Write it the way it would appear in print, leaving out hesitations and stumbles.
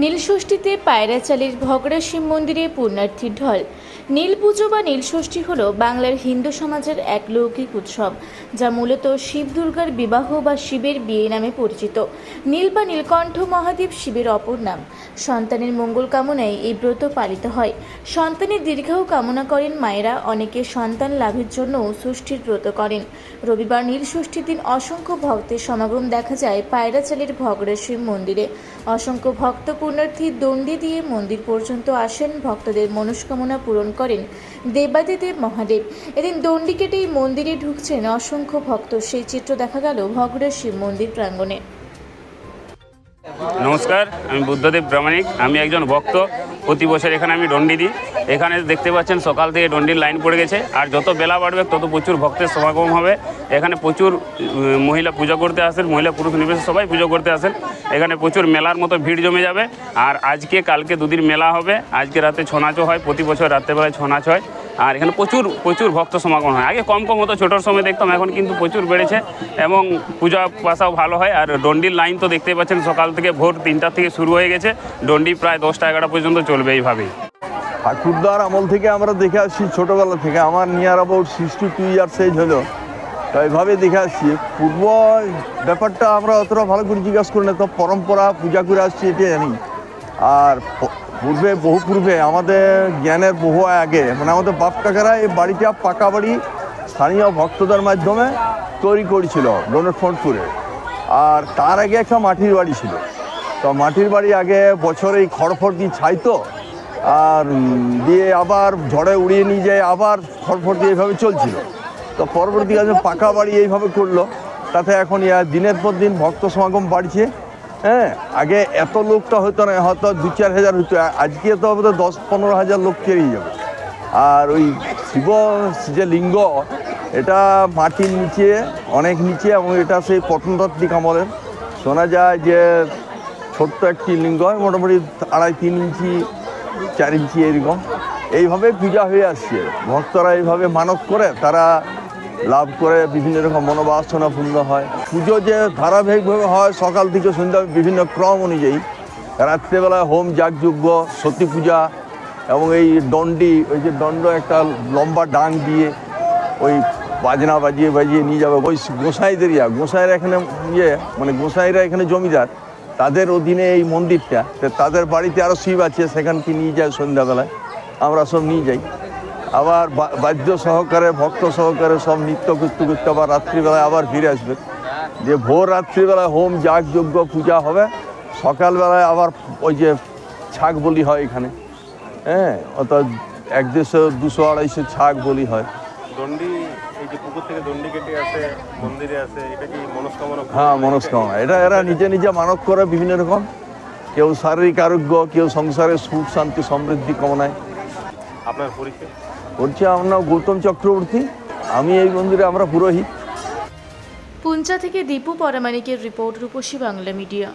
নীলষষ্ঠীতে পায়রাচালের ভগড়া শিব মন্দিরে পুণ্যার্থীর ঢল। নীল পুজো বা নীলষষ্ঠী হল বাংলার হিন্দু সমাজের এক লৌকিক উৎসব, যা মূলত শিব দুর্গার বিবাহ বা শিবের বিয়ে নামে পরিচিত। নীল বা নীলকণ্ঠ মহাদেব শিবের অপর নাম। সন্তানের মঙ্গল কামনায় এই ব্রত পালিত হয়। সন্তানের দীর্ঘায়ু কামনা করেন মায়েরা। অনেকে সন্তান লাভের জন্য ষষ্ঠীর ব্রত করেন। রবিবার নীলষষ্ঠীর দিন অসংখ্য ভক্তের সমাগম দেখা যায় পায়রাচালের ভগড়া শিব মন্দিরে। অসংখ্য ভক্ত পুণ্যার্থী দণ্ডি দিয়ে মন্দির পর্যন্ত আসেন। ভক্তদের মনস্কামনা পূরণ করেন দেবাদিদেব মহাদেব। এদিন দণ্ডি কেটেই মন্দিরে ঢুকছেন অসংখ্য ভক্ত। সেই চিত্র দেখা গেল ভগড়া শিব মন্দির প্রাঙ্গণে। নমস্কার, আমি বুদ্ধদেব প্রামাণিক। আমি একজন ভক্ত। প্রতি বছর এখানে আমি ডন্ডি দিই। এখানে দেখতে পাচ্ছেন সকাল থেকে ডন্ডির লাইন পড়ে গেছে, আর যত বেলা বাড়বে তত প্রচুর ভক্তের সমাগম হবে। এখানে প্রচুর মহিলা পুজো করতে আসেন, মহিলা পুরুষ নির্বিশেষে সবাই পুজো করতে আসেন। এখানে প্রচুর মেলার মতো ভিড় জমে যাবে। আর আজকে কালকে দুদিন মেলা হবে। আজকে রাতে ছৌ নাচও হয়, প্রতি বছর রাত্রেবেলায় ছৌ নাচ হয়। আর এখানে প্রচুর ভক্ত সমাগম হয়। আগে কম হতো, ছোটোর সময় দেখতাম, এখন কিন্তু প্রচুর বেড়েছে এবং পূজা পাশাও ভালো হয়। আর ডন্ডির লাইন তো দেখতেই পাচ্ছেন, সকাল থেকে ভোর 3টা থেকে শুরু হয়ে গেছে। ডন্ডি প্রায় 10টা-11টা পর্যন্ত চলবে এইভাবেই। ঠাকুরদার আমল থেকে আমরা দেখে আসছি, ছোটোবেলা থেকে। আমার নিয়ার অ্যাবাউট 62 ইয়ার্স এজ হলো, তো এইভাবে দেখে আসছি। পূর্ব ব্যাপারটা আমরা অতটা ভালো করে জিজ্ঞাসা করি না, তো পরম্পরা পূজা করে আসছি এটা জানি। আর বহু পূর্বে আমাদের জ্ঞানের বহু আগে, মানে আমাদের বাপ কাকারা এই বাড়িটা পাকা বাড়ি স্থানীয় ভক্তদের মাধ্যমে তৈরি করেছিল ডোনেটফোর্ডপুরে। আর তার আগে একটা মাটির বাড়ি ছিল। তো মাটির বাড়ি আগে বছরে এই খড়ফড় দিয়ে ছাইতো, আর দিয়ে আবার ঝড়ে উড়িয়ে নিয়ে যায়, আবার খড়ফড় দিয়ে এইভাবে চলছিল। তো পরবর্তীকালে পাকা বাড়ি এইভাবে করলো। তাতে এখন দিনের পর দিন ভক্ত সমাগম বাড়ছে। হ্যাঁ, আগে এত লোকটা হতো না, হয়তো 2-4 হাজার হতো। আজকে তো আমাদের 10-15 হাজার লোক পেরিয়ে যাবে। আর ওই শিব যে লিঙ্গ, এটা মাটির নিচে, অনেক নিচে, এবং এটা সেই প্রত্নতাত্ত্বিক আমলের। শোনা যায় যে ছোট্ট একটি লিঙ্গ, মোটামুটি 2.5-3 ইঞ্চি 4 ইঞ্চি এরকম। এইভাবে পূজা হয়ে আসছে। ভক্তরা এইভাবে মানত করে, তারা লাভ করে, বিভিন্ন রকম মনোবাসনা পূর্ণ হয়। পুজো যে ধারাবাহিকভাবে হয় সকাল থেকে সন্ধ্যা, বিভিন্ন ক্রম অনুযায়ী। রাত্রেবেলায় হোম যাগযজ্ঞ, সতী পূজা, এবং এই দণ্ডি, ওই যে দণ্ড একটা লম্বা ডাং দিয়ে ওই বাজনা বাজিয়ে নিয়ে যাবে ওই গোসাইদের। গোসাইরা এখানে মানে গোসাইরা এখানে জমিদার, তাদের অধীনে এই মন্দিরটা। তাদের বাড়িতে আরও শিব আছে, সেখানকে নিয়ে যায় সন্ধ্যাবেলায়। আমরা সব নিয়ে যাই। আবার বাদ্য সহকারে, ভক্ত সহকারে সব নৃত্য করতে আবার রাত্রিবেলায় আবার ফিরে আসবে। যে ভোর রাত্রিবেলায় হোম যাগযজ্ঞ পূজা হবে। সকালবেলায় আবার ওই যে ছাগ বলি হয় এখানে। হ্যাঁ, অর্থাৎ 100-200-250 ছাগ বলি হয়। দণ্ডি, এই যে পুকুর থেকে দণ্ডি কেটে আসে মন্দিরে আসে, এটা কি মনস্কামনা? হ্যাঁ, মনস্কামনা। এটা এরা নিজে নিজে মানত করে বিভিন্ন রকম। কেউ শারীরিক আরোগ্য, কেউ সংসারের সুখ শান্তি সমৃদ্ধি কামনায়। আপনার পরিচয়? বলছি, আমার নাম গৌতম চক্রবর্তী। আমি এই মন্দিরে আমরা পুরোহিত। পুঞ্চা থেকে দীপু পরামানিকের রিপোর্ট, রূপসী বাংলা মিডিয়া।